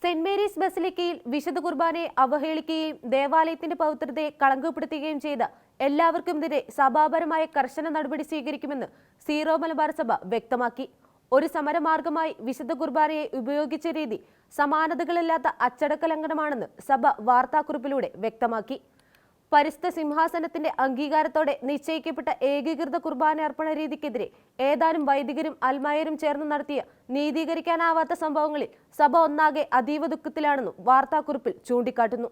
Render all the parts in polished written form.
Saint Mary's ബസിലിക്കയിൽ വിശുദ്ധ കുർബാനയെ അവഹേളിക്കുകയും ദേവാലയത്തിന്റെ പവിത്രതയെ കളങ്കപ്പെടുത്തുകയും ചെയ്ത എല്ലാവർക്കുമെതിരെ സഭാപരമായ കർശന നടപടി സ്വീകരിക്കുമെന്ന് സീറോ മലബാർ സഭ വ്യക്തമാക്കി. ഒരു സമരമാർഗമായി വിശുദ്ധ കുർബാനയെ ഉപയോഗിച്ച രീതി സമാനതകളില്ലാത്ത അച്ചടക്ക ലംഘനമാണെന്ന് സഭ വാർത്താക്കുറിപ്പിലൂടെ വ്യക്തമാക്കി. പരിശുദ്ധ സിംഹാസനത്തിന്റെ അംഗീകാരത്തോടെ നിശ്ചയിക്കപ്പെട്ട ഏകീകൃത കുർബാന അർപ്പണ രീതിക്കെതിരെ ഏതാനും വൈദികരും അൽമായരും ചേർന്ന് നടത്തിയ നീതീകരിക്കാനാവാത്ത സംഭവങ്ങളിൽ സഭ ഒന്നാകെ അതീവ ദുഃഖത്തിലാണെന്നും വാർത്താക്കുറിപ്പിൽ ചൂണ്ടിക്കാട്ടുന്നു.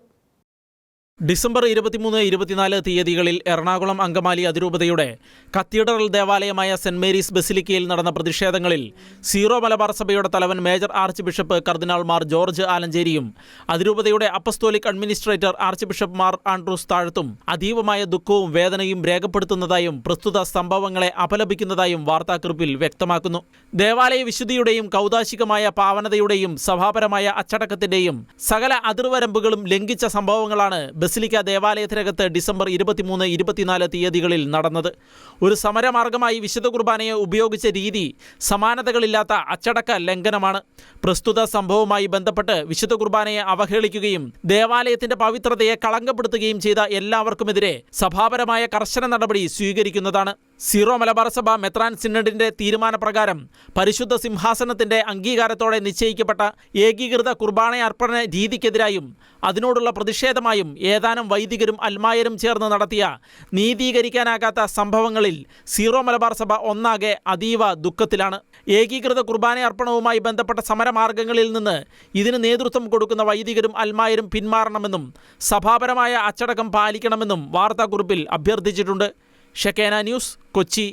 ഡിസംബർ 23-24 തീയതികളിൽ എറണാകുളം അങ്കമാലി അതിരൂപതയുടെ കത്തീഡ്രൽ ദേവാലയമായ സെന്റ് മേരീസ് ബസിലിക്കയിൽ നടന്ന പ്രതിഷേധങ്ങളിൽ സീറോ മലബാർ സഭയുടെ തലവൻ major archbishop cardinal Mar George ആലഞ്ചേരിയും അതിരൂപതയുടെ apostolic administrator archbishop Mar Andrews താഴത്തും അതീവമായ ദുഃഖവും വേദനയും രേഖപ്പെടുത്തുന്നതായും പ്രസ്തുത സംഭവങ്ങളെ അപലപിക്കുന്നതായും വാർത്താക്കുറിപ്പിൽ വ്യക്തമാക്കുന്നു. ദേവാലയ വിശുദ്ധിയുടെയും കൗദാശികമായ പാവനതയുടെയും സഭാപരമായ അച്ചടക്കത്തിന്റെയും സകല അതിർവരമ്പുകളും ലംഘിച്ച സംഭവങ്ങളാണ് ബസിലിക്ക ദേവാലയത്തിനകത്ത് ഡിസംബർ 23-24 തീയതികളിൽ നടന്നത്. ഒരു സമരമാർഗമായി വിശുദ്ധ കുർബാനയെ ഉപയോഗിച്ച രീതി സമാനതകളില്ലാത്ത അച്ചടക്ക ലംഘനമാണ്. പ്രസ്തുത സംഭവവുമായി ബന്ധപ്പെട്ട് വിശുദ്ധ കുർബാനയെ അവഹേളിക്കുകയും ദേവാലയത്തിന്റെ പവിത്രതയെ കളങ്കപ്പെടുത്തുകയും ചെയ്ത എല്ലാവർക്കുമെതിരെ സഭാപരമായ കർശന നടപടി സ്വീകരിക്കുന്നതാണ്. സീറോ മലബാർ സഭ മെത്രാൻ സിനഡിന്റെ തീരുമാനപ്രകാരം പരിശുദ്ധ സിംഹാസനത്തിന്റെ അംഗീകാരത്തോടെ നിശ്ചയിക്കപ്പെട്ട ഏകീകൃത കുർബാന അർപ്പണ രീതിക്കെതിരായും അതിനോടുള്ള പ്രതിഷേധമായും ഏതാനും വൈദികരും അൽമായരും ചേർന്ന് നടത്തിയ നീതീകരിക്കാനാകാത്ത സംഭവങ്ങളിൽ സീറോ മലബാർ സഭ ഒന്നാകെ അതീവ ദുഃഖത്തിലാണ്. ഏകീകൃത കുർബാന അർപ്പണവുമായി ബന്ധപ്പെട്ട സമരമാർഗങ്ങളിൽ നിന്ന് ഇതിന് നേതൃത്വം കൊടുക്കുന്ന വൈദികരും അൽമായരും പിന്മാറണമെന്നും സഭാപരമായ അച്ചടക്കം പാലിക്കണമെന്നും വാർത്താക്കുറിപ്പിൽ അഭ്യർത്ഥിച്ചിട്ടുണ്ട്. ഷെക്കേന ന്യൂസ്, കൊച്ചി.